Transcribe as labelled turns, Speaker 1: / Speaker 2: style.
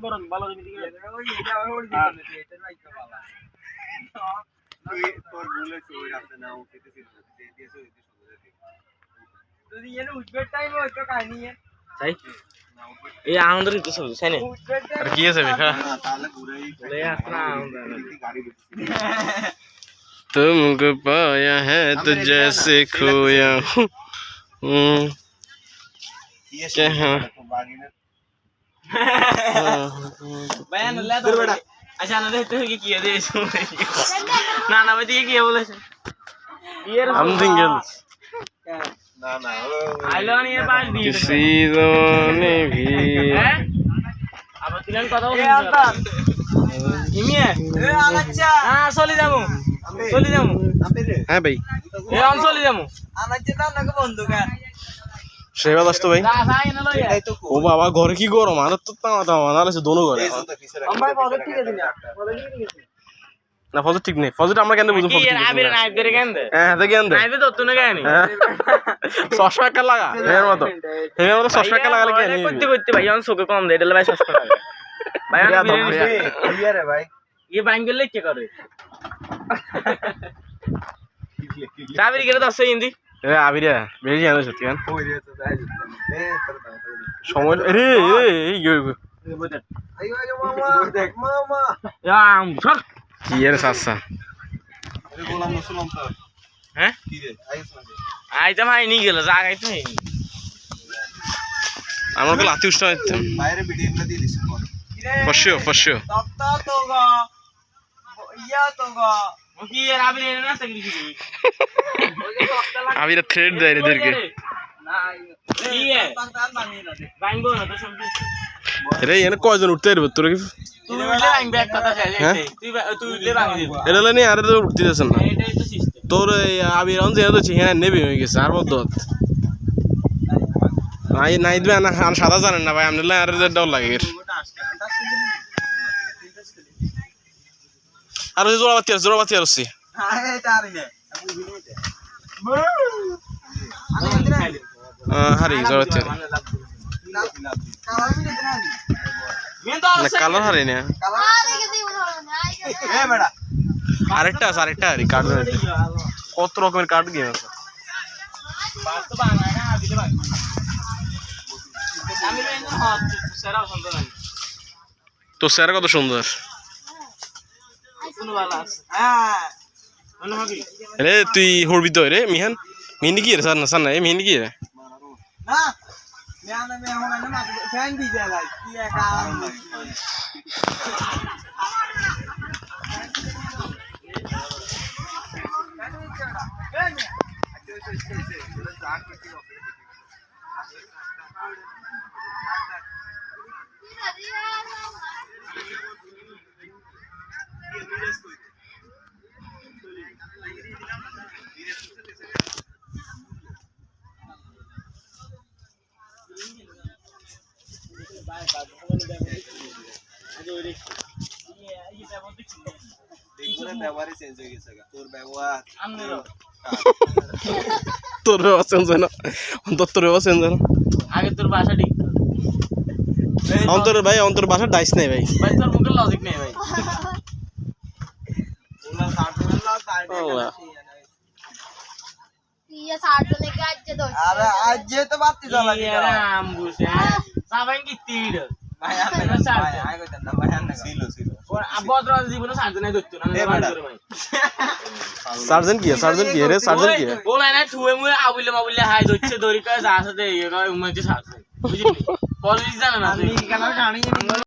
Speaker 1: বরং ভালো দিবি দিকে ওই এটা ওর দিকে এটা লাইকা বালা তোর বলে সই আছে না ও কেটে দিয়েছে দিয়েছে যদি এনে উঠবে টাইম ওই তো কাহিনী তাই এই আনন্দের তো সব তাই না আর কি আছে বেখা তাহলে ঘুরেই চলে আসনা গাড়ি तुमको पाया है तो जैसे खोया हूँ क्या है बयान ले तो बेटा अच्छा ना देते हैं कि किया दे इसको ना ना मैं दिए किया बोले ये हम सिंगल्स ना ना आइलो नहीं है पास दी किसी ने भी अब तिलन কথা বল ए आता ইমিয়ে এ আচ্ছা হ্যাঁ চলে যাবো চলে যাবো হ্যাঁ ভাই এ আমি চলে যাবো আনাচ্ছে তা নাকি বন্ধু কা সেবা দস্ত ভাই ও বাবা ঘরে কি গরম আর তো তামা নালে দোনো ঘরে ভাই ফটো ঠিক আছে না ফটো ঠিক নেই ফটো আমরা কেন বুঝুন ফটো আবির নাইব ধরে কেন দে হ্যাঁ দে কেন দে নাইবে তো তুই না কেন সসপা কা লাগা এর মতো সসপা কা লাগালে কেন করতে করতে ভাই আমি চোখে কম দে এটা ভাই সসপা লাগা ভাই আমি ইয়া রে ভাই ये बैंक ले क्या करे साबिर के तो सही हिंदी ए आबिर बेरी जानो सती है हो रे तो जाय ए সময় রে এই আইও আইও মামা या সর কি এর সাসা আরে গোলাম মুসলমান তো হ্যাঁ কি রে আইছ না আইতা ভাই নি গেল জায়গায় তো নেই আমার কল আতি উষ্ণ হইছে বাইরে ভিডিওগুলো দিয়ে দিছ for sure তত্তা তো গো ইয়া তো গো কি এর আবির এনে না চাকরি কি আবির থ্রেড দেয় এদেরকে না কি এ পাকিস্তান বানিয়ে না ভাঙবো না তো সব রে এনে কয়জন উঠতে পারবে তোর কি তুই উঠলে ভাঙবে এক কথা চাই তুই উঠলে ভাঙি দিবি এডালে নি আরে তো উঠতে যাস না এটাই তো সিস্টেম তোর আবির অন যে তো চিহ্ন নেবে হয়ে গেছে আর মত নাই নাই দিবে না আর সাদা জানেন না ভাই আমনে আরে ডর লাগে আর ওই জোড়া বাতি আর আছে হ্যাঁ এটা আর নে হারি জোড়া বাতি না কালার হারি না এ বেটা আরেকটা হারি কার্ড কত রকমের কার্ড গেম আছে বাস তো বানায় না দিলে ভাই আমি রেন হাত সেরা সুন্দর তো সেরা কত সুন্দর রে তুই হরবি তো রে মিহান মিহিন কি রে সার না মিহিন কি রে তোর ব্যবহার চেঞ্জ হয় না তোর ব্যবহার চেঞ্জ হয় না আগে তোর ভাষা ঠিক অন্তর ভাষা ডাইস নাই ভাই তোর মুখের লজিক নেই ভাই ये 60 लेके आज जे दो अरे आज जे तो बात ही चला गया राम बुसे साबाइन की तीड़ भाई आने को 60 आए को चंदा भाई आने सिलो और अब बहुत रोज जीवन 60 नहीं दोस्तों ना भाई सर्जन की है रे सर्जन की है बोला ना छुए मुए आबुले हाय दोचे दोरी का जासे दे ये का उम्र के साथ बुझली पॉलिटिक्स जाना ना